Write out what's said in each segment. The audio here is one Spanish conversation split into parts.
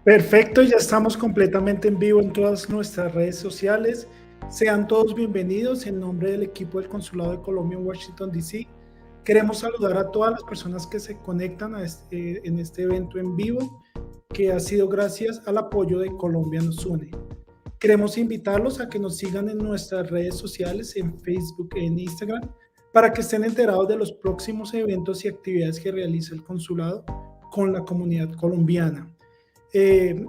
Perfecto, ya estamos completamente en vivo en todas nuestras redes sociales. Sean todos bienvenidos en nombre del equipo del Consulado de Colombia en Washington, D.C. Queremos saludar a todas las personas que se conectan en este evento en vivo, que ha sido gracias al apoyo de Colombia Nos Une. Queremos invitarlos a que nos sigan en nuestras redes sociales, en Facebook e en Instagram, para que estén enterados de los próximos eventos y actividades que realiza el consulado con la comunidad colombiana. Eh,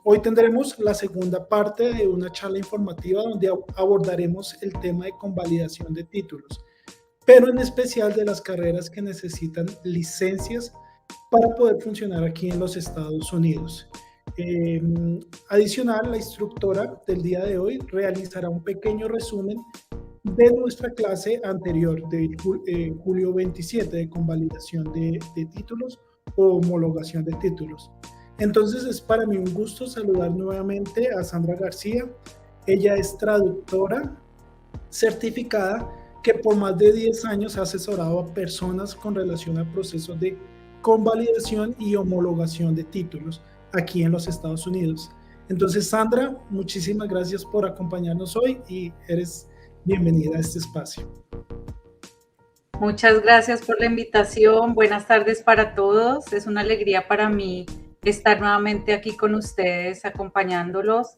Hoy tendremos la segunda parte de una charla informativa donde abordaremos el tema de convalidación de títulos, pero en especial de las carreras que necesitan licencias para poder funcionar aquí en los Estados Unidos. Eh, Adicional, la instructora del día de hoy realizará un pequeño resumen de nuestra clase anterior de julio 27 de convalidación de títulos o homologación de títulos. Entonces es para mí un gusto saludar nuevamente a Sandra García. Ella es traductora certificada que por más de 10 años ha asesorado a personas con relación a procesos de convalidación y homologación de títulos aquí en los Estados Unidos. Entonces, Sandra, muchísimas gracias por acompañarnos hoy y eres bienvenida a este espacio. Muchas gracias por la invitación. Buenas tardes para todos. Es una alegría para mí estar nuevamente aquí con ustedes, acompañándolos.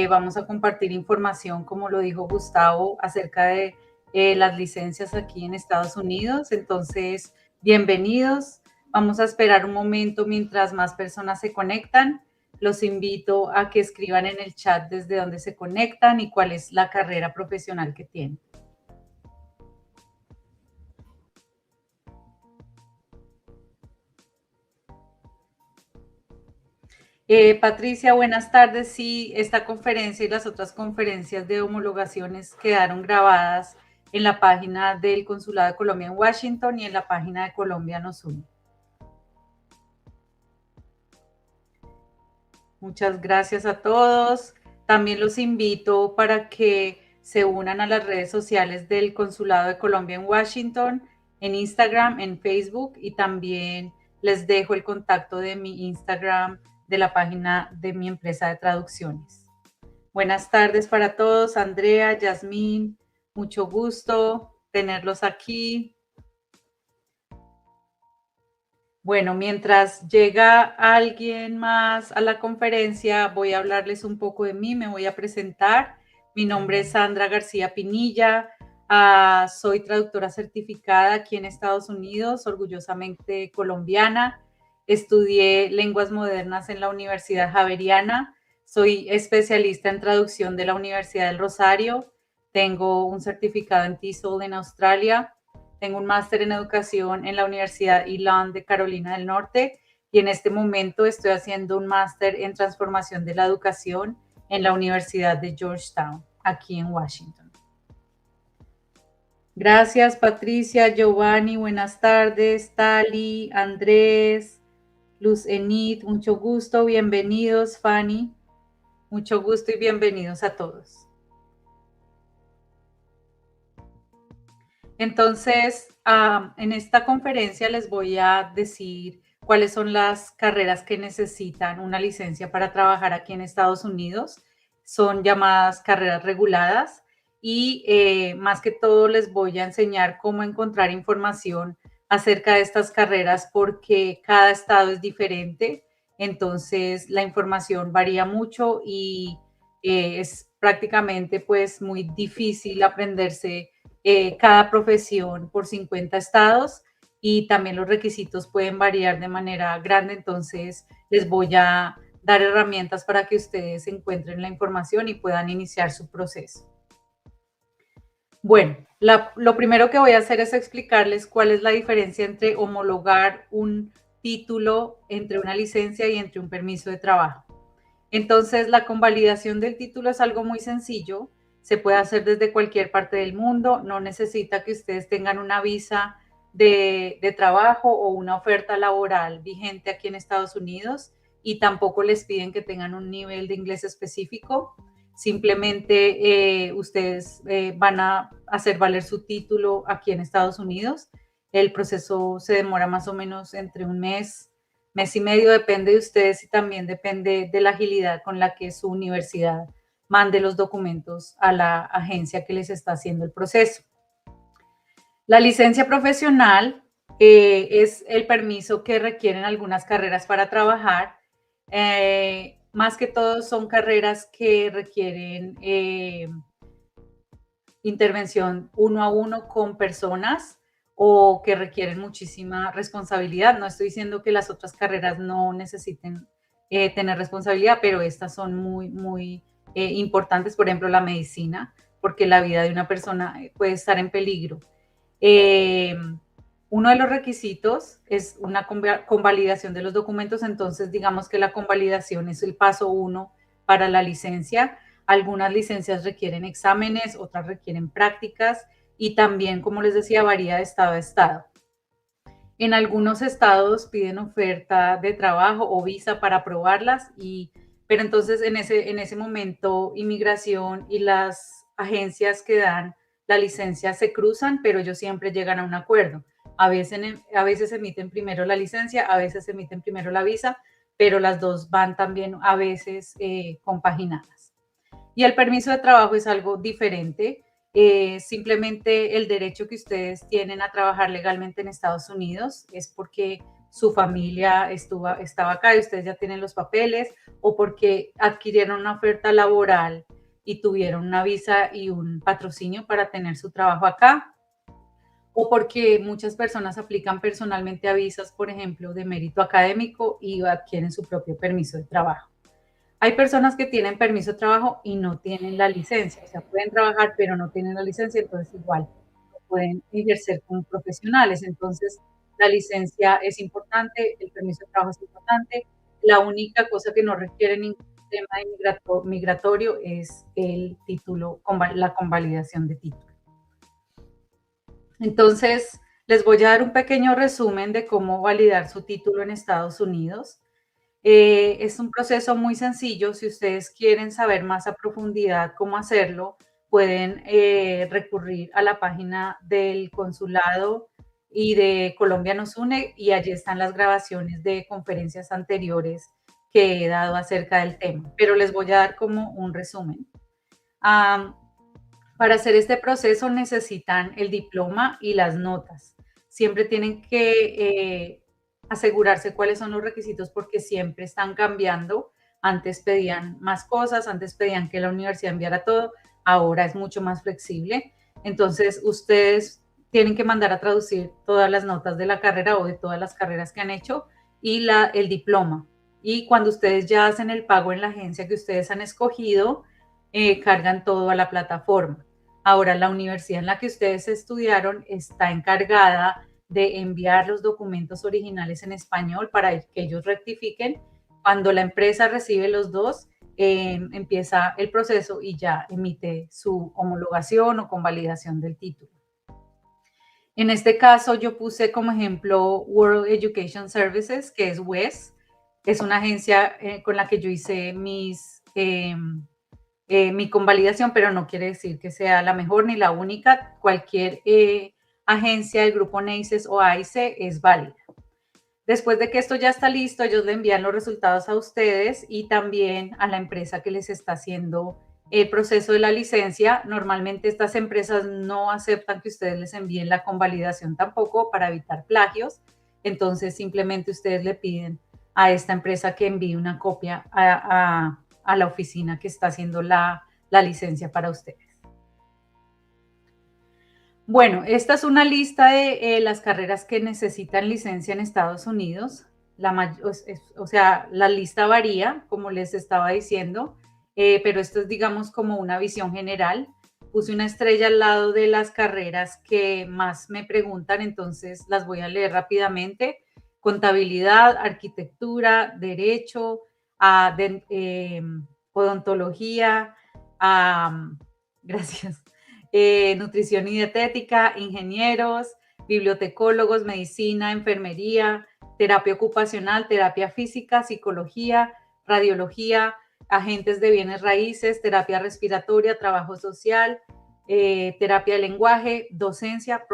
Vamos a compartir información, como lo dijo Gustavo, acerca de las licencias aquí en Estados Unidos. Entonces, bienvenidos. Vamos a esperar un momento mientras más personas se conectan. Los invito a que escriban en el chat desde dónde se conectan y cuál es la carrera profesional que tienen. Patricia, buenas tardes. Sí, esta conferencia y las otras conferencias de homologaciones quedaron grabadas en la página del Consulado de Colombia en Washington y en la página de Colombia Nos Une. Muchas gracias a todos. También los invito para que se unan a las redes sociales del Consulado de Colombia en Washington, en Instagram, en Facebook, y también les dejo el contacto de mi Instagram de la página de mi empresa de traducciones. Buenas tardes para todos. Andrea, Yasmín, mucho gusto tenerlos aquí. Bueno, mientras llega alguien más a la conferencia, voy a hablarles un poco de mí, me voy a presentar. Mi nombre es Sandra García Pinilla, soy traductora certificada aquí en Estados Unidos, orgullosamente colombiana. Estudié lenguas modernas en la Universidad Javeriana, soy especialista en traducción de la Universidad del Rosario, tengo un certificado en TESOL en Australia. Tengo un máster en educación en la Universidad Elon de Carolina del Norte y en este momento estoy haciendo un máster en transformación de la educación en la Universidad de Georgetown, aquí en Washington. Gracias, Patricia, Giovanni, buenas tardes, Tali, Andrés, Luz Enid, mucho gusto, bienvenidos, Fanny, mucho gusto y bienvenidos a todos. Entonces, en esta conferencia les voy a decir cuáles son las carreras que necesitan una licencia para trabajar aquí en Estados Unidos. Son llamadas carreras reguladas y más que todo les voy a enseñar cómo encontrar información acerca de estas carreras porque cada estado es diferente. Entonces, la información varía mucho y es prácticamente pues muy difícil aprenderse cada profesión por 50 estados y también los requisitos pueden variar de manera grande, entonces les voy a dar herramientas para que ustedes encuentren la información y puedan iniciar su proceso. Bueno, lo primero que voy a hacer es explicarles cuál es la diferencia entre homologar un título, entre una licencia y entre un permiso de trabajo. Entonces, la convalidación del título es algo muy sencillo, se puede hacer desde cualquier parte del mundo, no necesita que ustedes tengan una visa de trabajo o una oferta laboral vigente aquí en Estados Unidos y tampoco les piden que tengan un nivel de inglés específico. Simplemente ustedes van a hacer valer su título aquí en Estados Unidos. El proceso se demora más o menos entre un mes mes y medio, depende de ustedes y también depende de la agilidad con la que su universidad mande los documentos a la agencia que les está haciendo el proceso. La licencia profesional es el permiso que requieren algunas carreras para trabajar. Más que todo son carreras que requieren intervención uno a uno con personas o que requieren muchísima responsabilidad. No estoy diciendo que las otras carreras no necesiten tener responsabilidad, pero estas son muy importantes. Por ejemplo, la medicina, porque la vida de una persona puede estar en peligro. Uno de los requisitos es una convalidación de los documentos, entonces digamos que la convalidación es el paso 1 para la licencia. Algunas licencias requieren exámenes, otras requieren prácticas y también, como les decía, varía de estado a estado. En algunos estados piden oferta de trabajo o visa para aprobarlas, pero entonces en ese momento inmigración y las agencias que dan la licencia se cruzan, pero ellos siempre llegan a un acuerdo. A veces emiten primero la licencia, a veces emiten primero la visa, pero las dos van también a veces compaginadas. Y el permiso de trabajo es algo diferente. Simplemente el derecho que ustedes tienen a trabajar legalmente en Estados Unidos es porque su familia estaba acá y ustedes ya tienen los papeles, o porque adquirieron una oferta laboral y tuvieron una visa y un patrocinio para tener su trabajo acá, o porque muchas personas aplican personalmente a visas, por ejemplo, de mérito académico y adquieren su propio permiso de trabajo. Hay personas que tienen permiso de trabajo y no tienen la licencia, o sea, pueden trabajar pero no tienen la licencia, entonces igual no pueden ejercer como profesionales. Entonces, la licencia es importante, el permiso de trabajo es importante. La única cosa que no requiere ningún tema migratorio es el título, la convalidación de título. Entonces, les voy a dar un pequeño resumen de cómo validar su título en Estados Unidos. Es un proceso muy sencillo. Si ustedes quieren saber más a profundidad cómo hacerlo, pueden recurrir a la página del consulado y de Colombia nos une, y allí están las grabaciones de conferencias anteriores que he dado acerca del tema, pero les voy a dar como un resumen. Para hacer este proceso necesitan el diploma y las notas. Siempre tienen que asegurarse cuáles son los requisitos porque siempre están cambiando. Antes pedían más cosas, antes pedían que la universidad enviara todo, ahora es mucho más flexible. Entonces, ustedes tienen que mandar a traducir todas las notas de la carrera o de todas las carreras que han hecho y el diploma. Y cuando ustedes ya hacen el pago en la agencia que ustedes han escogido, cargan todo a la plataforma. Ahora, la universidad en la que ustedes estudiaron está encargada de enviar los documentos originales en español para que ellos rectifiquen. Cuando la empresa recibe los dos, empieza el proceso y ya emite su homologación o convalidación del título. En este caso, yo puse como ejemplo World Education Services, que es WES. Es una agencia con la que yo hice mi convalidación, pero no quiere decir que sea la mejor ni la única. Cualquier agencia del grupo NACES o AICE es válida. Después de que esto ya está listo, ellos le envían los resultados a ustedes y también a la empresa que les está haciendo el proceso de la licencia. Normalmente estas empresas no aceptan que ustedes les envíen la convalidación tampoco para evitar plagios. Entonces simplemente ustedes le piden a esta empresa que envíe una copia a la oficina que está haciendo la licencia para ustedes. Bueno, esta es una lista de las carreras que necesitan licencia en Estados Unidos. O sea, la lista varía, como les estaba diciendo, pero esto es, digamos, como una visión general. Puse una estrella al lado de las carreras que más me preguntan, entonces las voy a leer rápidamente. Contabilidad, arquitectura, derecho, odontología, gracias, nutrición y dietética, ingenieros, bibliotecólogos, medicina, enfermería, terapia ocupacional, terapia física, psicología, radiología, agentes de bienes raíces, terapia respiratoria, trabajo social, terapia de lenguaje, docencia,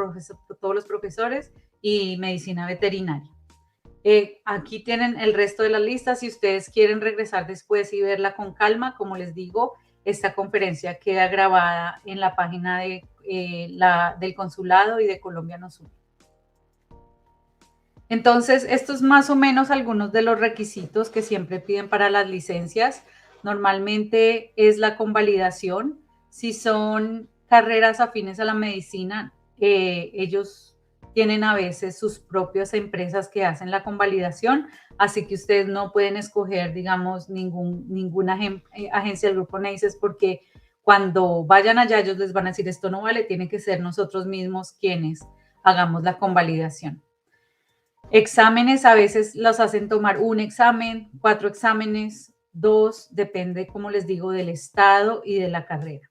todos los profesores y medicina veterinaria. Aquí tienen el resto de las listas. Si ustedes quieren regresar después y verla con calma, como les digo, esta conferencia queda grabada en la página de, del consulado y de Colombia Nos Une. Entonces, estos más o menos algunos de los requisitos que siempre piden para las licencias. Normalmente es la convalidación. Si son carreras afines a la medicina, ellos tienen a veces sus propias empresas que hacen la convalidación, así que ustedes no pueden escoger, digamos, ninguna agencia del grupo NACES, porque cuando vayan allá ellos les van a decir esto no vale, tiene que ser nosotros mismos quienes hagamos la convalidación. Exámenes a veces los hacen tomar un examen, 4 exámenes, 2, depende, como les digo, del estado y de la carrera.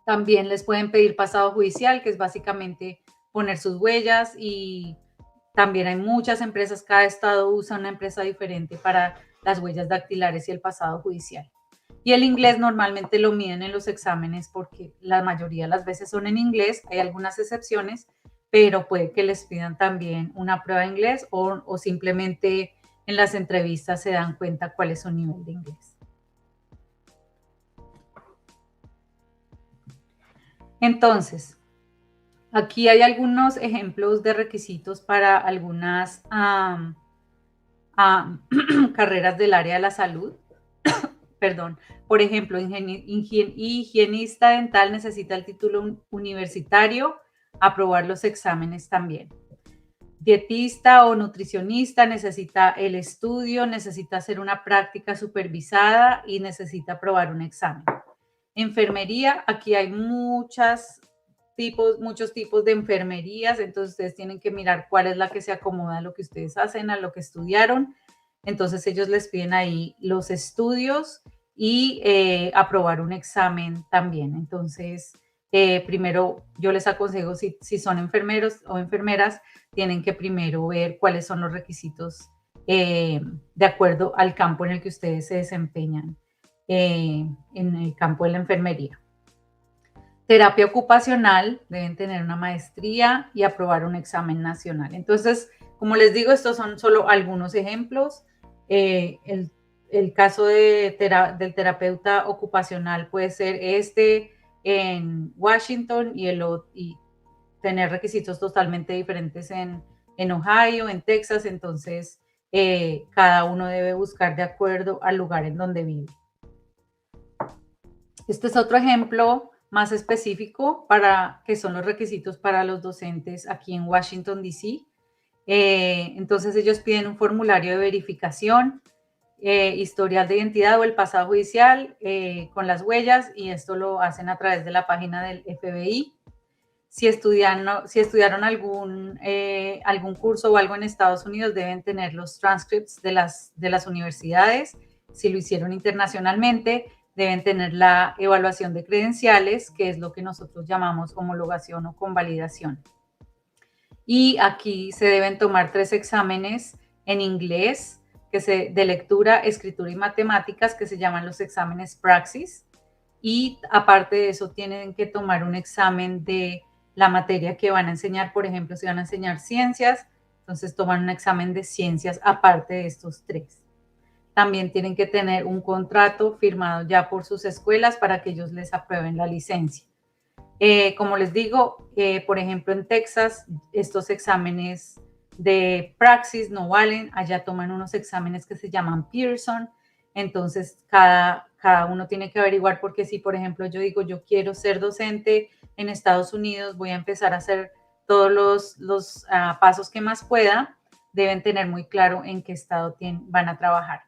También les pueden pedir pasado judicial, que es básicamente poner sus huellas, y también hay muchas empresas, cada estado usa una empresa diferente para las huellas dactilares y el pasado judicial. Y el inglés normalmente lo miden en los exámenes porque la mayoría de las veces son en inglés, hay algunas excepciones, pero puede que les pidan también una prueba de inglés o simplemente en las entrevistas se dan cuenta cuál es su nivel de inglés. Entonces, aquí hay algunos ejemplos de requisitos para algunas carreras del área de la salud. Perdón, por ejemplo, higienista dental necesita el título universitario, aprobar los exámenes también. Dietista o nutricionista necesita el estudio, necesita hacer una práctica supervisada y necesita aprobar un examen. Enfermería, aquí hay muchos tipos de enfermerías, entonces ustedes tienen que mirar cuál es la que se acomoda a lo que ustedes hacen, a lo que estudiaron. Entonces ellos les piden ahí los estudios y aprobar un examen también. Entonces, primero yo les aconsejo, si son enfermeros o enfermeras, tienen que primero ver cuáles son los requisitos de acuerdo al campo en el que ustedes se desempeñan, en el campo de la enfermería. Terapia ocupacional, deben tener una maestría y aprobar un examen nacional. Entonces, como les digo, estos son solo algunos ejemplos. El caso del terapeuta ocupacional puede ser en Washington y tener requisitos totalmente diferentes en Ohio, en Texas. Entonces, cada uno debe buscar de acuerdo al lugar en donde vive. Este es otro ejemplo más específico para que son los requisitos para los docentes aquí en Washington, D.C. Entonces ellos piden un formulario de verificación, historial de identidad o el pasado judicial con las huellas, y esto lo hacen a través de la página del FBI. Si estudiaron algún curso o algo en Estados Unidos, deben tener los transcripts de las universidades. Si lo hicieron internacionalmente, deben tener la evaluación de credenciales, que es lo que nosotros llamamos homologación o convalidación. Y aquí se deben tomar 3 exámenes en inglés, de lectura, escritura y matemáticas, que se llaman los exámenes Praxis. Y aparte de eso, tienen que tomar un examen de la materia que van a enseñar. Por ejemplo, si van a enseñar ciencias, entonces toman un examen de ciencias aparte de estos 3. También tienen que tener un contrato firmado ya por sus escuelas para que ellos les aprueben la licencia. Como les digo, por ejemplo, en Texas, estos exámenes de Praxis no valen. Allá toman unos exámenes que se llaman Pearson. Entonces, cada uno tiene que averiguar, porque si, por ejemplo, yo digo, yo quiero ser docente en Estados Unidos, voy a empezar a hacer todos los pasos que más pueda, deben tener muy claro en qué estado van a trabajar.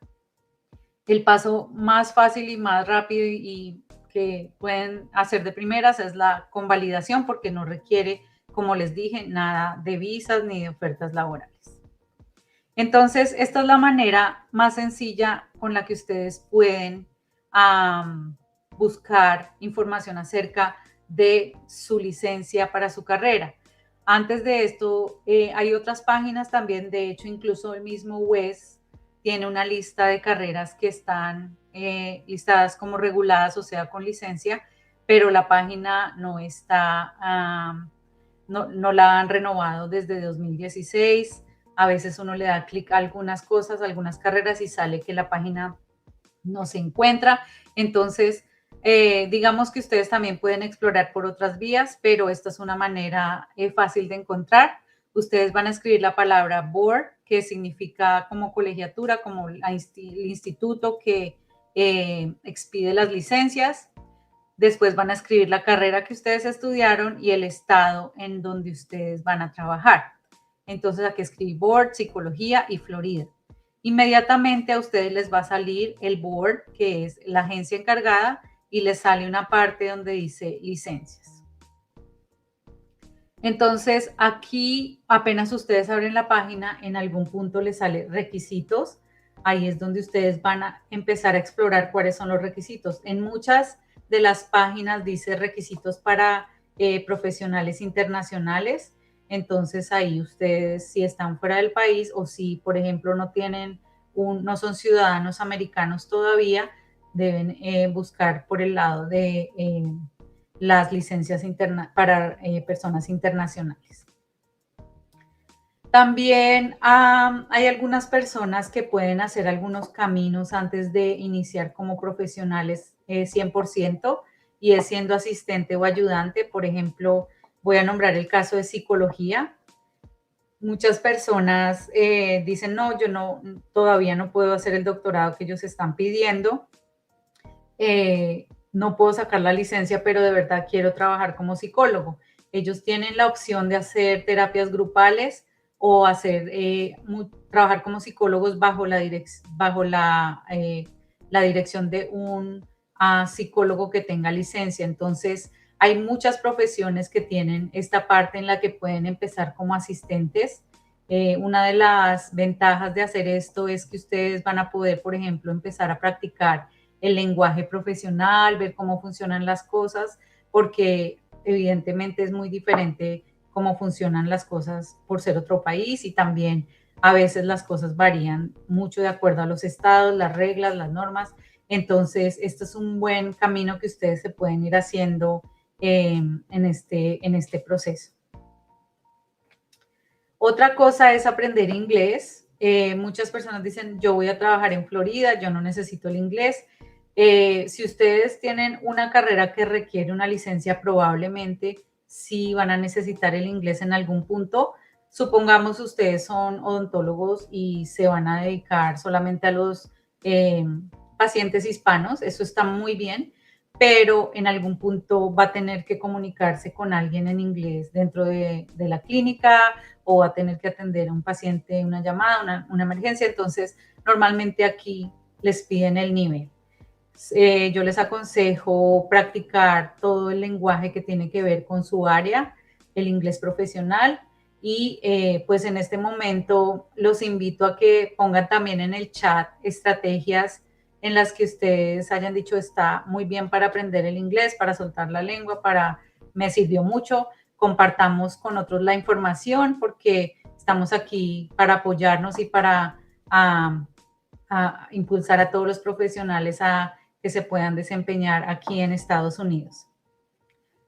El paso más fácil y más rápido y que pueden hacer de primeras es la convalidación, porque no requiere, como les dije, nada de visas ni de ofertas laborales. Entonces, esta es la manera más sencilla con la que ustedes pueden buscar información acerca de su licencia para su carrera. Antes de esto, hay otras páginas también. De hecho, incluso el mismo WES tiene una lista de carreras que están listadas como reguladas, o sea, con licencia, pero la página no está, no la han renovado desde 2016. A veces uno le da clic a algunas cosas, algunas carreras y sale que la página no se encuentra. Entonces, digamos que ustedes también pueden explorar por otras vías, pero esta es una manera fácil de encontrar. Ustedes van a escribir la palabra board, que significa como colegiatura, como el instituto que expide las licencias. Después van a escribir la carrera que ustedes estudiaron y el estado en donde ustedes van a trabajar. Entonces aquí escribí board, psicología y Florida. Inmediatamente a ustedes les va a salir el board, que es la agencia encargada, y les sale una parte donde dice licencias. Entonces aquí apenas ustedes abren la página, en algún punto les sale requisitos. Ahí es donde ustedes van a empezar a explorar cuáles son los requisitos. En muchas de las páginas dice requisitos para profesionales internacionales. Entonces ahí ustedes, si están fuera del país o si, por ejemplo, no son ciudadanos americanos todavía, deben buscar por el lado de las licencias para personas internacionales. También hay algunas personas que pueden hacer algunos caminos antes de iniciar como profesionales 100%, y es siendo asistente o ayudante. Por ejemplo, voy a nombrar el caso de psicología. Muchas personas dicen, no, yo todavía no puedo hacer el doctorado que ellos están pidiendo. No puedo sacar la licencia, pero de verdad quiero trabajar como psicólogo. Ellos tienen la opción de hacer terapias grupales o trabajar como psicólogos bajo la dirección de un psicólogo que tenga licencia. Entonces, hay muchas profesiones que tienen esta parte en la que pueden empezar como asistentes. Una de las ventajas de hacer esto es que ustedes van a poder, por ejemplo, empezar a practicar el lenguaje profesional, ver cómo funcionan las cosas, porque evidentemente es muy diferente cómo funcionan las cosas por ser otro país, y también a veces las cosas varían mucho de acuerdo a los estados, las reglas, las normas. Entonces, este es un buen camino que ustedes se pueden ir haciendo en este proceso. Otra cosa es aprender inglés. Muchas personas dicen, yo voy a trabajar en Florida, yo no necesito el inglés. Si ustedes tienen una carrera que requiere una licencia, probablemente sí van a necesitar el inglés en algún punto. Supongamos ustedes son odontólogos y se van a dedicar solamente a los pacientes hispanos. Eso está muy bien, pero en algún punto va a tener que comunicarse con alguien en inglés dentro de la clínica, o va a tener que atender a un paciente, una llamada, una emergencia. Entonces, normalmente aquí les piden el nivel. Yo les aconsejo practicar todo el lenguaje que tiene que ver con su área, el inglés profesional, y pues en este momento los invito a que pongan también en el chat estrategias en las que ustedes hayan dicho está muy bien para aprender el inglés, para soltar la lengua, me sirvió mucho. Compartamos con otros la información, porque estamos aquí para apoyarnos y para impulsar a todos los profesionales a que se puedan desempeñar aquí en Estados Unidos.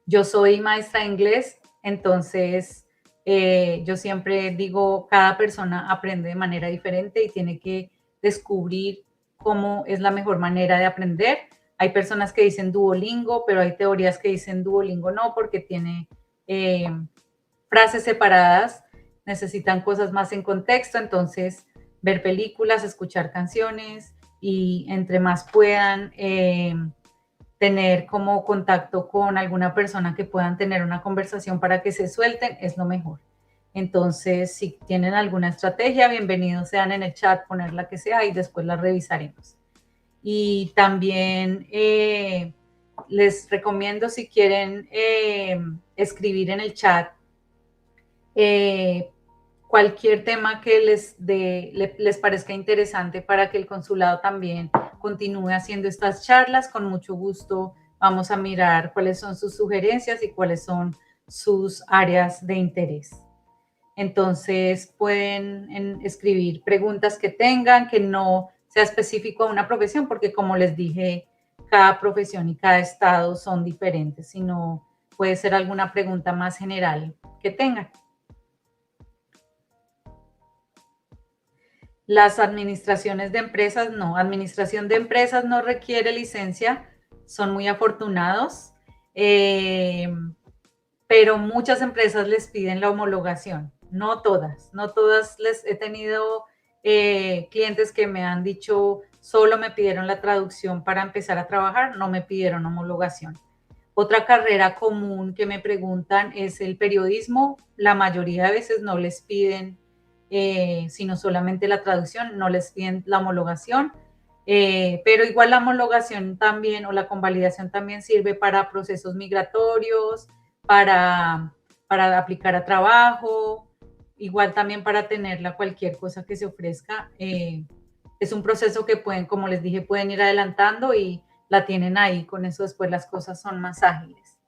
Yo soy maestra de inglés, entonces yo siempre digo, cada persona aprende de manera diferente y tiene que descubrir cómo es la mejor manera de aprender. Hay personas que dicen Duolingo, pero hay teorías que dicen Duolingo no, porque tiene frases separadas, necesitan cosas más en contexto. Entonces, ver películas, escuchar canciones, y entre más puedan tener como contacto con alguna persona que puedan tener una conversación para que se suelten, es lo mejor. Entonces, si tienen alguna estrategia, bienvenidos sean en el chat, poner la que sea y después la revisaremos. Y también les recomiendo, si quieren escribir en el chat cualquier tema que les parezca interesante para que el consulado también continúe haciendo estas charlas. Con mucho gusto vamos a mirar cuáles son sus sugerencias y cuáles son sus áreas de interés. Entonces pueden escribir preguntas que tengan, que no sea específico a una profesión, porque como les dije, cada profesión y cada estado son diferentes, sino puede ser alguna pregunta más general que tengan. Las administraciones de empresas, no. Administración de empresas no requiere licencia, son muy afortunados, pero muchas empresas les piden la homologación. No todas, no todas. Les he tenido clientes que me han dicho, solo me pidieron la traducción para empezar a trabajar, no me pidieron homologación. Otra carrera común que me preguntan es el periodismo. La mayoría de veces no les piden sino solamente la traducción, no les piden la homologación, pero igual la homologación también o la convalidación también sirve para procesos migratorios, para aplicar a trabajo, igual también para tenerla cualquier cosa que se ofrezca. Es un proceso que pueden, como les dije, pueden ir adelantando y la tienen ahí, con eso después las cosas son más ágiles.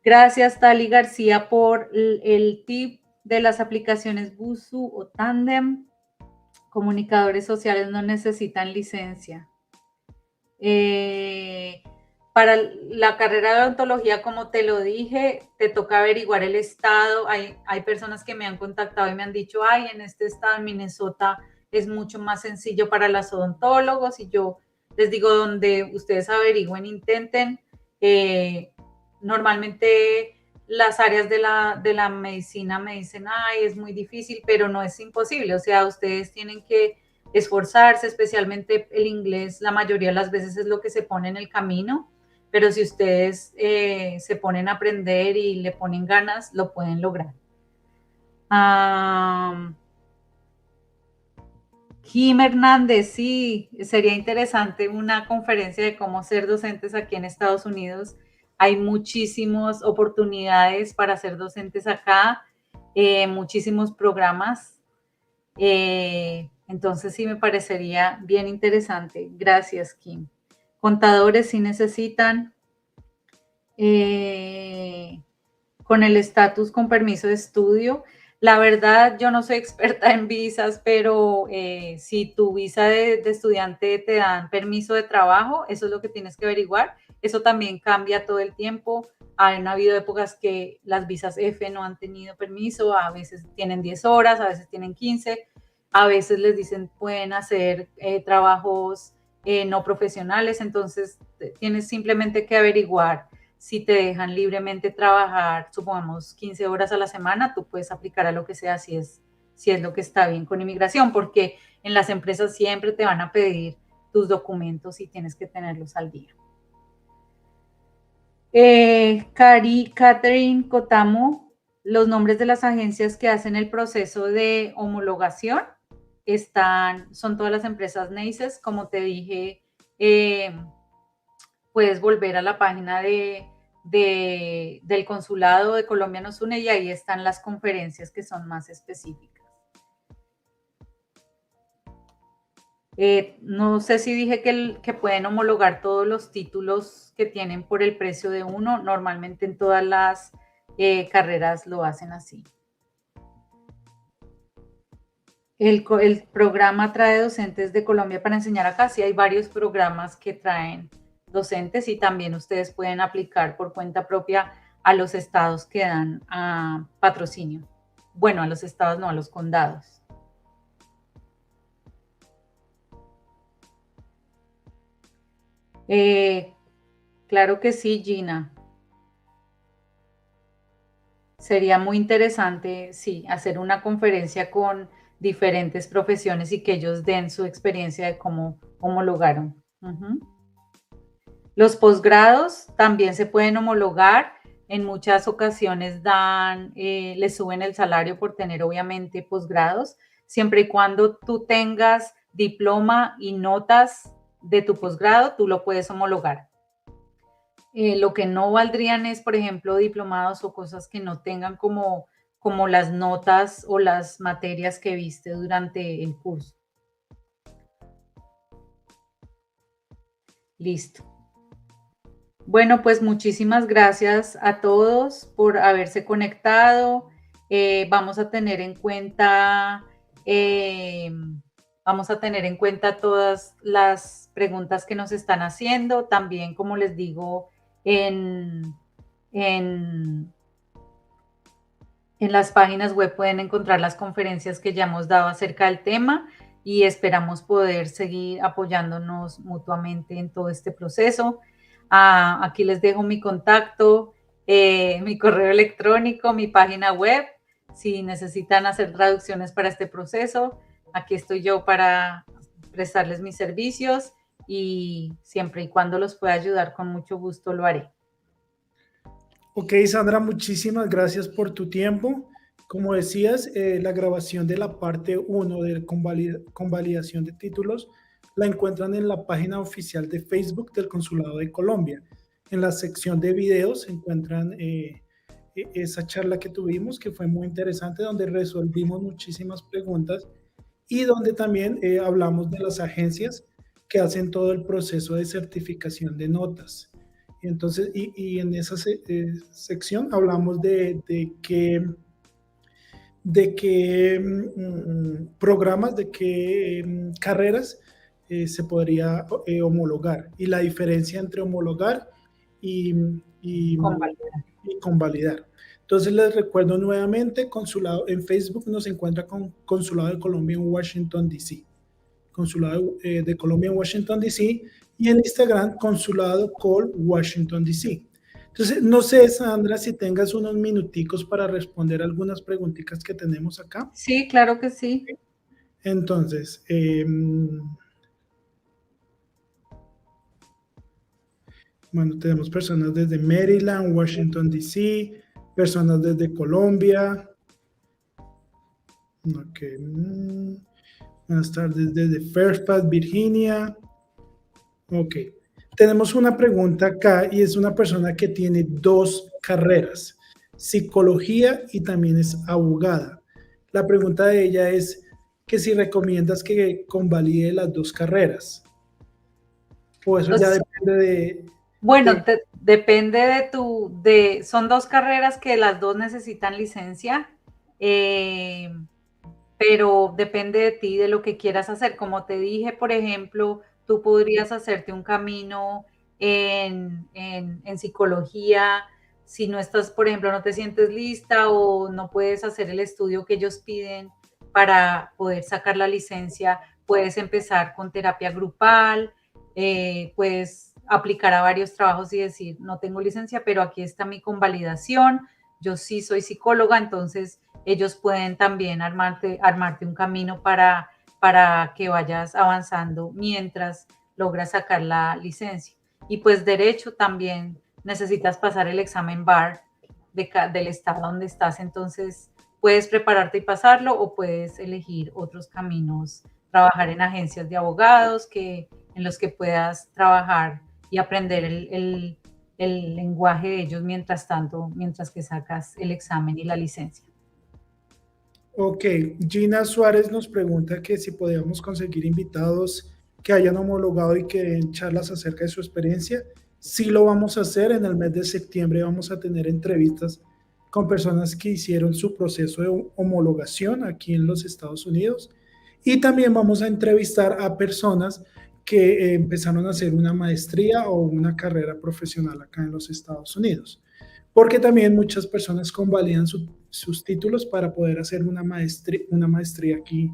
Gracias, Tali García, por el tip de las aplicaciones Busuu o Tandem. Comunicadores sociales no necesitan licencia. Para la carrera de odontología, como te lo dije, te toca averiguar el estado. Hay personas que me han contactado y me han dicho, ay, en este estado, en Minnesota, es mucho más sencillo para los odontólogos. Y yo les digo, donde ustedes averigüen, intenten. Normalmente las áreas de la medicina me dicen, ay, es muy difícil, pero no es imposible. O sea, ustedes tienen que esforzarse, especialmente el inglés, la mayoría de las veces es lo que se pone en el camino, pero si ustedes se ponen a aprender y le ponen ganas, lo pueden lograr. Kim Hernández, sí, sería interesante una conferencia de cómo ser docentes aquí en Estados Unidos. Hay muchísimas oportunidades para ser docentes acá, muchísimos programas. Entonces sí me parecería bien interesante. Gracias, Kim. Contadores sí necesitan con el estatus con permiso de estudio. La verdad, yo no soy experta en visas, pero si tu visa de estudiante te dan permiso de trabajo, eso es lo que tienes que averiguar. Eso también cambia todo el tiempo. Han habido épocas que las visas F no han tenido permiso, a veces tienen 10 horas, a veces tienen 15, a veces les dicen pueden hacer trabajos no profesionales, entonces tienes simplemente que averiguar si te dejan libremente trabajar, supongamos 15 horas a la semana, tú puedes aplicar a lo que sea si es lo que está bien con inmigración, porque en las empresas siempre te van a pedir tus documentos y tienes que tenerlos al día. Catherine Cotamo, los nombres de las agencias que hacen el proceso de homologación son todas las empresas NACES. Como te dije, puedes volver a la página del consulado de Colombia Nos Une y ahí están las conferencias que son más específicas. No sé si dije que pueden homologar todos los títulos que tienen por el precio de uno. Normalmente en todas las carreras lo hacen así. El programa trae docentes de Colombia para enseñar acá. Sí, hay varios programas que traen docentes y también ustedes pueden aplicar por cuenta propia a los estados que dan patrocinio. Bueno, a los estados no, a los condados. Claro que sí, Gina. Sería muy interesante, sí, hacer una conferencia con diferentes profesiones y que ellos den su experiencia de cómo homologaron. Los posgrados también se pueden homologar. En muchas ocasiones les suben el salario por tener obviamente posgrados, siempre y cuando tú tengas diploma y notas de tu posgrado, tú lo puedes homologar. Lo que no valdrían es, por ejemplo, diplomados o cosas que no tengan como las notas o las materias que viste durante el curso. Listo. Bueno, pues muchísimas gracias a todos por haberse conectado. Vamos a tener en cuenta todas las preguntas que nos están haciendo. También, como les digo, en En las páginas web pueden encontrar las conferencias que ya hemos dado acerca del tema y esperamos poder seguir apoyándonos mutuamente en todo este proceso. Aquí les dejo mi contacto, mi correo electrónico, mi página web. Si necesitan hacer traducciones para este proceso, aquí estoy yo para prestarles mis servicios y siempre y cuando los pueda ayudar, con mucho gusto lo haré. Ok, Sandra, muchísimas gracias por tu tiempo. Como decías, la grabación de la parte 1 de convalidación de títulos la encuentran en la página oficial de Facebook del Consulado de Colombia. En la sección de videos se encuentran esa charla que tuvimos, que fue muy interesante, donde resolvimos muchísimas preguntas y donde también hablamos de las agencias que hacen todo el proceso de certificación de notas. Entonces, y en esa sección hablamos de qué programas, de qué carreras se podría homologar y la diferencia entre homologar y, y, y convalidar. Entonces les recuerdo nuevamente, consulado en Facebook nos encuentra con Consulado de Colombia en Washington, D.C. Consulado de Colombia en Washington, D.C. y en Instagram, Consulado Col Washington, D.C. Entonces, no sé, Sandra, si tengas unos minuticos para responder algunas preguntitas que tenemos acá. Sí, claro que sí. Entonces, bueno, tenemos personas desde Maryland, Washington, D.C., personas desde Colombia. Ok. Buenas tardes desde Fairfax, Virginia. Ok. Tenemos una pregunta acá y es una persona que tiene 2 carreras, psicología y también es abogada. La pregunta de ella es que si recomiendas que convalide las 2 carreras. O eso ya depende de... Bueno, depende son 2 carreras que las 2 necesitan licencia, pero depende de ti, de lo que quieras hacer. Como te dije, por ejemplo, tú podrías hacerte un camino en psicología. Si no estás, por ejemplo, no te sientes lista o no puedes hacer el estudio que ellos piden para poder sacar la licencia, puedes empezar con terapia grupal, puedes aplicar a varios trabajos y decir, no tengo licencia, pero aquí está mi convalidación, yo sí soy psicóloga, entonces ellos pueden también armarte un camino para que vayas avanzando mientras logras sacar la licencia. Y pues derecho también necesitas pasar el examen BAR del estado donde estás, entonces puedes prepararte y pasarlo o puedes elegir otros caminos, trabajar en agencias de abogados en los que puedas trabajar y aprender el lenguaje de ellos mientras tanto, mientras que sacas el examen y la licencia. Ok, Gina Suárez nos pregunta que si podíamos conseguir invitados que hayan homologado y que den charlas acerca de su experiencia. Sí lo vamos a hacer. En el mes de septiembre vamos a tener entrevistas con personas que hicieron su proceso de homologación aquí en los Estados Unidos. Y también vamos a entrevistar a personas que empezaron a hacer una maestría o una carrera profesional acá en los Estados Unidos. Porque también muchas personas convalidan sus títulos para poder hacer una maestría aquí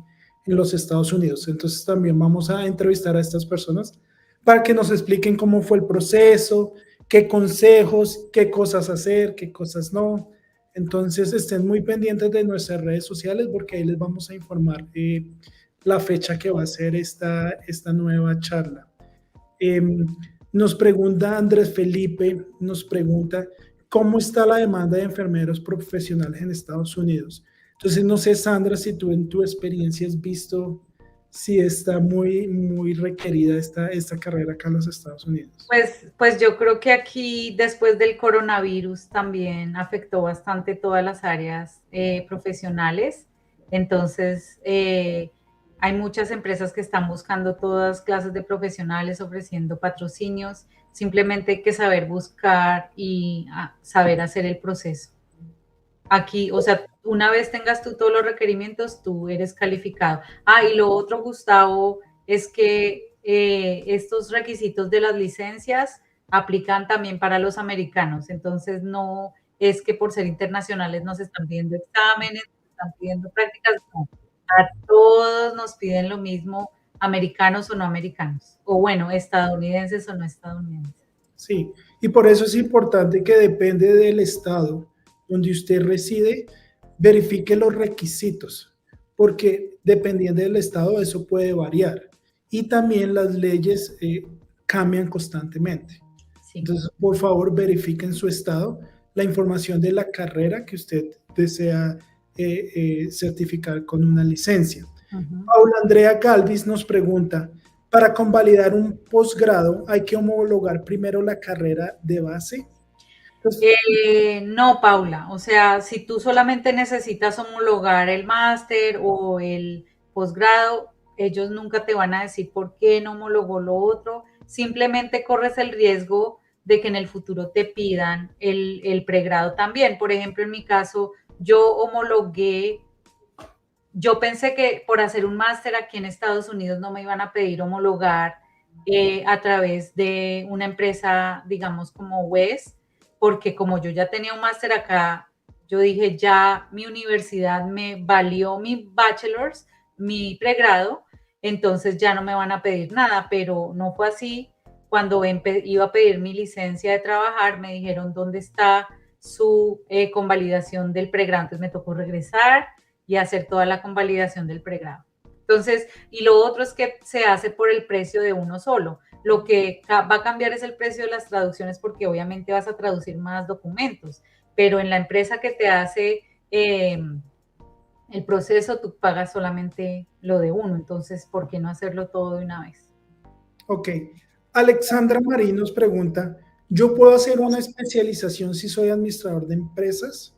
en los Estados Unidos. Entonces también vamos a entrevistar a estas personas para que nos expliquen cómo fue el proceso, qué consejos, qué cosas hacer, qué cosas no. Entonces estén muy pendientes de nuestras redes sociales porque ahí les vamos a informar la fecha que va a ser esta nueva charla. Nos pregunta Andrés Felipe, nos pregunta, ¿cómo está la demanda de enfermeros profesionales en Estados Unidos? Entonces, no sé, Sandra, si tú en tu experiencia has visto si está muy requerida esta carrera acá en los Estados Unidos. Pues yo creo que aquí, después del coronavirus, también afectó bastante todas las áreas profesionales. Entonces, hay muchas empresas que están buscando todas clases de profesionales, ofreciendo patrocinios. Simplemente hay que saber buscar y saber hacer el proceso. Aquí, o sea, una vez tengas tú todos los requerimientos, tú eres calificado. Y lo otro, Gustavo, es que estos requisitos de las licencias aplican también para los americanos. Entonces, no es que por ser internacionales nos están pidiendo exámenes, nos están pidiendo prácticas. No, a todos nos piden lo mismo, americanos o no americanos, o bueno, estadounidenses o no estadounidenses. Sí, y por eso es importante que depende del estado donde usted reside, verifique los requisitos, porque dependiendo del estado eso puede variar. Y también las leyes cambian constantemente. Sí. Entonces, por favor, verifique en su estado la información de la carrera que usted desea certificar con una licencia. Paula Andrea Galvis nos pregunta, para convalidar un posgrado, ¿hay que homologar primero la carrera de base? Entonces, No, Paula, o sea, si tú solamente necesitas homologar el máster o el posgrado, ellos nunca te van a decir por qué no homologó lo otro, simplemente corres el riesgo de que en el futuro te pidan el pregrado también. Por ejemplo, en mi caso, yo homologué. Yo pensé que por hacer un máster aquí en Estados Unidos no me iban a pedir homologar a través de una empresa, digamos, como WES, porque como yo ya tenía un máster acá, yo dije, ya mi universidad me valió mi bachelor's, mi pregrado, entonces ya no me van a pedir nada, pero no fue así. Cuando iba a pedir mi licencia de trabajar, me dijeron, ¿dónde está su convalidación del pregrado? Entonces me tocó regresar y hacer toda la convalidación del pregrado. Entonces, y lo otro es que se hace por el precio de uno solo. Lo que va a cambiar es el precio de las traducciones porque obviamente vas a traducir más documentos, pero en la empresa que te hace el proceso tú pagas solamente lo de uno, entonces, ¿por qué no hacerlo todo de una vez? ok. Alexandra Marín nos pregunta, ¿yo puedo hacer una especialización si soy administrador de empresas?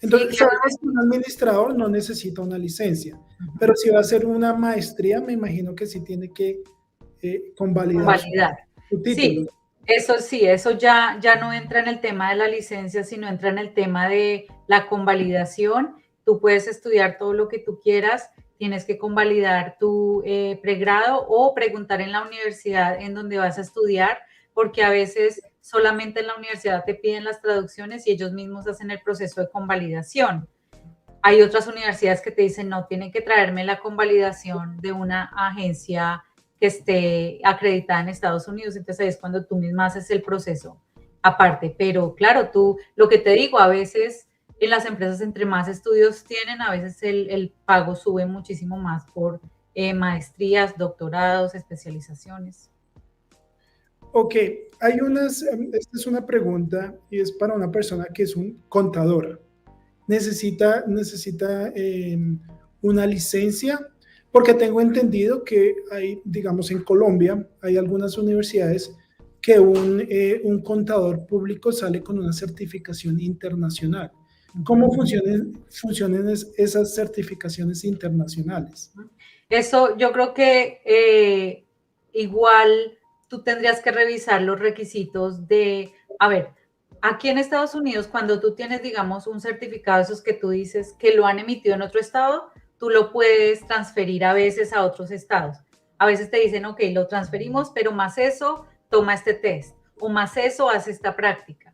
Entonces, Sí, claro. sabemos que un administrador no necesita una licencia, pero si va a hacer una maestría, me imagino que sí tiene que convalidar su título. Sí, eso ya no entra en el tema de la licencia, sino entra en el tema de la convalidación. Tú puedes estudiar todo lo que tú quieras, tienes que convalidar tu pregrado o preguntar en la universidad en donde vas a estudiar, porque a veces solamente en la universidad te piden las traducciones y ellos mismos hacen el proceso de convalidación. Hay otras universidades que te dicen, no, tienen que traerme la convalidación de una agencia que esté acreditada en Estados Unidos, entonces ahí es cuando tú misma haces el proceso aparte, pero claro, tú, lo que te digo, a veces en las empresas entre más estudios tienen, a veces el pago sube muchísimo más por maestrías, doctorados, especializaciones. Ok, hay esta es una pregunta y es para una persona que es un contador. Necesita una licencia, porque tengo entendido que hay, digamos, en Colombia, hay algunas universidades que un contador público sale con una certificación internacional. ¿Cómo funcionan esas certificaciones internacionales? Eso yo creo que igual tú tendrías que revisar los requisitos de, a ver, aquí en Estados Unidos, cuando tú tienes, digamos, un certificado, esos que tú dices que lo han emitido en otro estado, tú lo puedes transferir a veces a otros estados. A veces te dicen, ok, lo transferimos, pero más eso, toma este test, o más eso, haz esta práctica.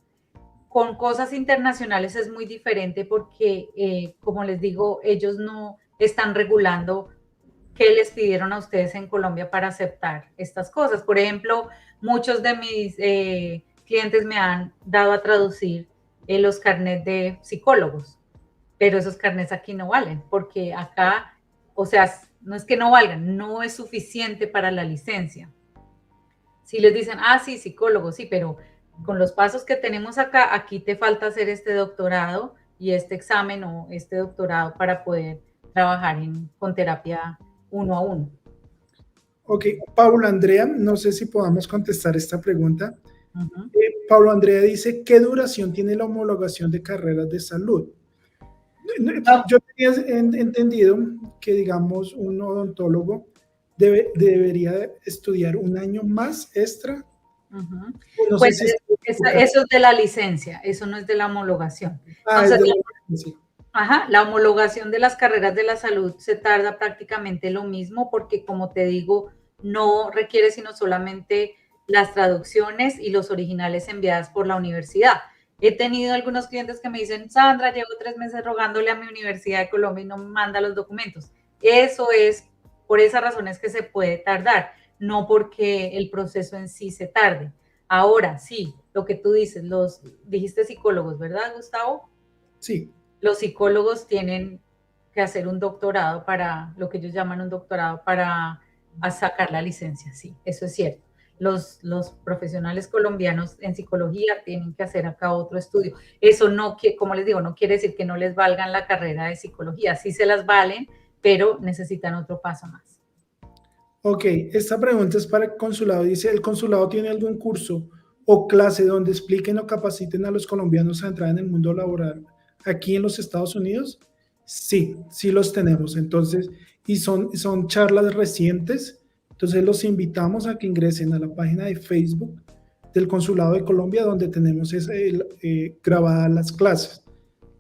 Con cosas internacionales es muy diferente porque, como les digo, ellos no están regulando qué les pidieron a ustedes en Colombia para aceptar estas cosas. Por ejemplo, muchos de mis clientes me han dado a traducir los carnets de psicólogos, pero esos carnets aquí no valen, porque acá, o sea, no es que no valgan, no es suficiente para la licencia. Si les dicen, ah, sí, psicólogo, sí, pero con los pasos que tenemos acá, aquí te falta hacer este doctorado y este examen o este doctorado para poder trabajar con terapia uno a uno. Ok, Paula Andrea, no sé si podamos contestar esta pregunta. Pablo Andrea dice, ¿qué duración tiene la homologación de carreras de salud? Yo tenía entendido que, digamos, un odontólogo debería estudiar un año más extra. No Pues sé si eso es de la licencia, eso no es de la homologación. Entonces, la homologación de las carreras de la salud se tarda prácticamente lo mismo porque, como te digo, no requiere sino solamente las traducciones y los originales enviadas por la universidad. He tenido algunos clientes que me dicen, Sandra, llevo 3 meses rogándole a mi Universidad de Colombia y no me manda los documentos. Eso es, por esas razones que se puede tardar, no porque el proceso en sí se tarde. Ahora, sí, lo que tú dices, dijiste psicólogos, ¿verdad, Gustavo? Sí. Los psicólogos tienen que hacer un doctorado para, lo que ellos llaman un doctorado para sacar la licencia, sí, eso es cierto. Los profesionales colombianos en psicología tienen que hacer acá otro estudio. Eso no, como les digo, no quiere decir que no les valgan la carrera de psicología, sí se las valen, pero necesitan otro paso más. Ok, esta pregunta es para el consulado. Dice, ¿el consulado tiene algún curso o clase donde expliquen o capaciten a los colombianos a entrar en el mundo laboral aquí en los Estados Unidos? Sí, sí los tenemos. Entonces, y son charlas recientes. Entonces, los invitamos a que ingresen a la página de Facebook del Consulado de Colombia, donde tenemos grabadas las clases.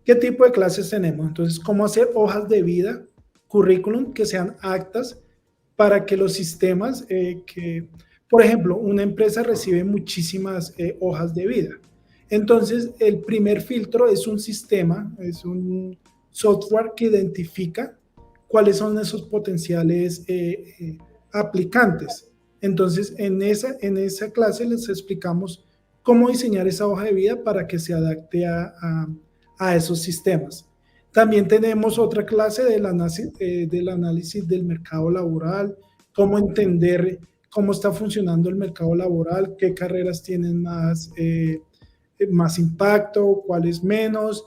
¿Qué tipo de clases tenemos? Entonces, cómo hacer hojas de vida, currículum, que sean actas para que los sistemas por ejemplo, una empresa recibe muchísimas hojas de vida. Entonces, el primer filtro es un sistema, es un software que identifica cuáles son esos potenciales aplicantes. Entonces, en esa clase les explicamos cómo diseñar esa hoja de vida para que se adapte a esos sistemas. También tenemos otra clase del análisis del mercado laboral, cómo entender cómo está funcionando el mercado laboral, qué carreras tienen más impacto, cuáles menos,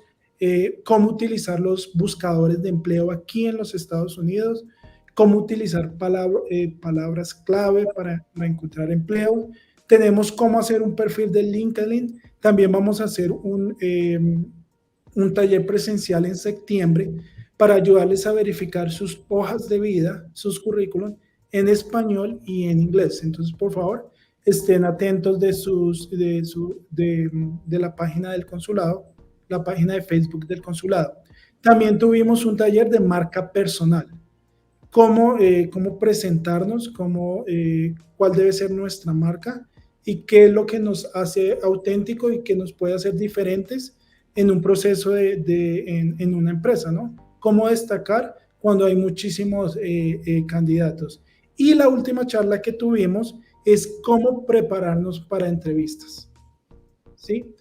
cómo utilizar los buscadores de empleo aquí en los Estados Unidos, cómo utilizar palabras clave para encontrar empleo. Tenemos cómo hacer un perfil de LinkedIn. También vamos a hacer un taller presencial en septiembre para ayudarles a verificar sus hojas de vida, sus currículum en español y en inglés. Entonces, por favor, estén atentos de la página del consulado, la página de Facebook del consulado. También tuvimos un taller de marca personal. Cómo presentarnos, cuál debe ser nuestra marca y qué es lo que nos hace auténtico y que nos puede hacer diferentes en un proceso en una empresa, ¿no? Cómo destacar cuando hay muchísimos candidatos. Y la última charla que tuvimos es cómo prepararnos para entrevistas, ¿sí?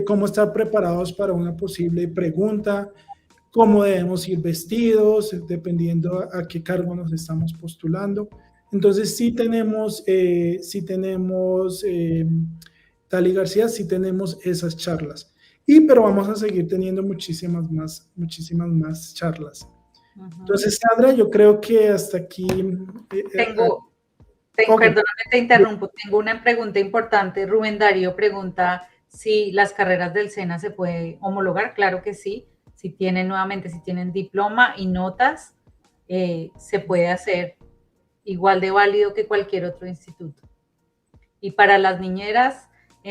Cómo estar preparados para una posible pregunta, cómo debemos ir vestidos, dependiendo a qué cargo nos estamos postulando. Entonces, Tali García, sí tenemos esas charlas. Pero vamos a seguir teniendo muchísimas más charlas. Entonces, Sandra, yo creo que hasta aquí. Perdóname, te interrumpo. Tengo una pregunta importante. Rubén Darío pregunta si las carreras del SENA se puede homologar. Claro que sí. Si tienen diploma y notas, se puede hacer igual de válido que cualquier otro instituto. Y para las niñeras,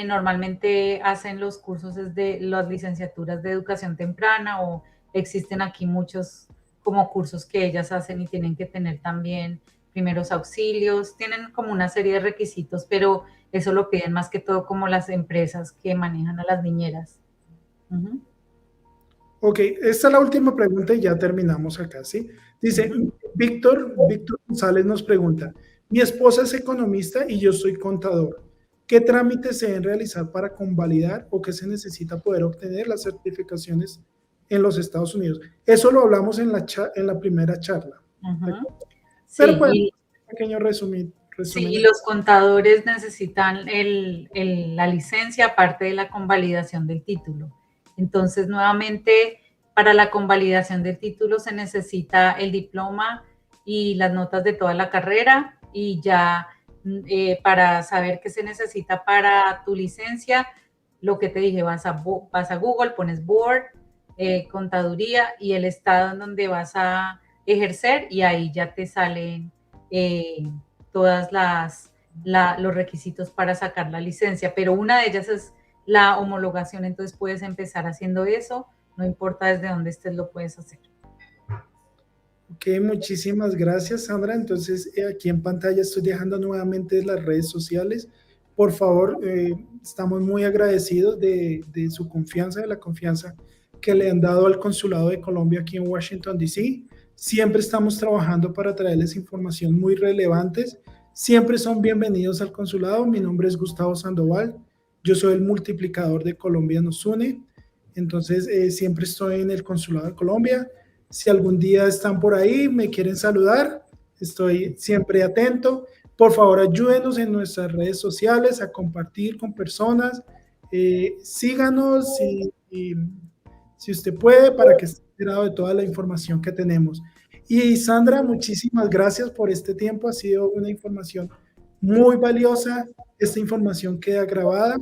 normalmente hacen los cursos de las licenciaturas de educación temprana, o existen aquí muchos como cursos que ellas hacen y tienen que tener también primeros auxilios, tienen como una serie de requisitos, pero eso lo piden más que todo como las empresas que manejan a las niñeras. Ok, esta es la última pregunta y ya terminamos acá, ¿sí? Dice, Víctor González nos pregunta, mi esposa es economista y yo soy contador. ¿Qué trámites se deben realizar para convalidar o qué se necesita poder obtener las certificaciones en los Estados Unidos? Eso lo hablamos en la primera charla. Pero sí, pues, un pequeño resumen. Sí, los contadores necesitan la licencia aparte de la convalidación del título. Entonces, nuevamente, para la convalidación del título se necesita el diploma y las notas de toda la carrera, y ya para saber qué se necesita para tu licencia, lo que te dije, vas a Google, pones board, contaduría y el estado en donde vas a ejercer, y ahí ya te salen todas los requisitos para sacar la licencia, pero una de ellas es la homologación. Entonces puedes empezar haciendo eso, no importa desde dónde estés, lo puedes hacer. Ok, muchísimas gracias, Sandra. Entonces, aquí en pantalla estoy dejando nuevamente las redes sociales Por favor, estamos muy agradecidos de su confianza, de la confianza que le han dado al Consulado de Colombia aquí en Washington, D.C. Siempre estamos trabajando para traerles información muy relevantes. Siempre son bienvenidos al consulado. Mi nombre es Gustavo Sandoval. Yo soy el multiplicador de Colombia Nos Une. Entonces, siempre estoy en el Consulado de Colombia. Si algún día están por ahí, me quieren saludar, estoy siempre atento. Por favor, ayúdenos en nuestras redes sociales a compartir con personas. Síganos si usted puede para que esté enterado de toda la información que tenemos. Y Sandra, muchísimas gracias por este tiempo. Ha sido una información muy valiosa. Esta información queda grabada.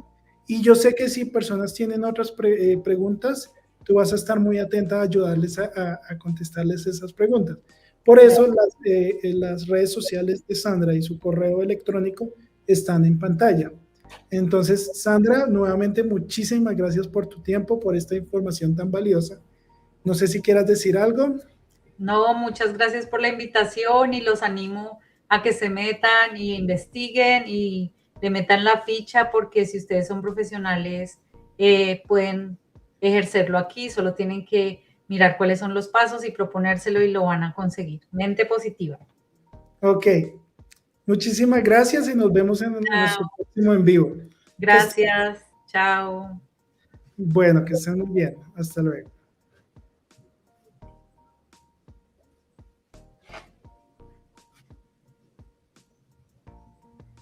Y yo sé que si personas tienen otras preguntas, tú vas a estar muy atenta a ayudarles a contestarles esas preguntas. Por eso las redes sociales de Sandra y su correo electrónico están en pantalla. Entonces, Sandra, nuevamente muchísimas gracias por tu tiempo, por esta información tan valiosa. No sé si quieras decir algo. No, muchas gracias por la invitación y los animo a que se metan y investiguen y le metan la ficha, porque si ustedes son profesionales pueden ejercerlo aquí, solo tienen que mirar cuáles son los pasos y proponérselo y lo van a conseguir. Mente positiva. Ok, muchísimas gracias y nos vemos en nuestro próximo en vivo. Gracias, chao. Bueno, que estén muy bien. Hasta luego.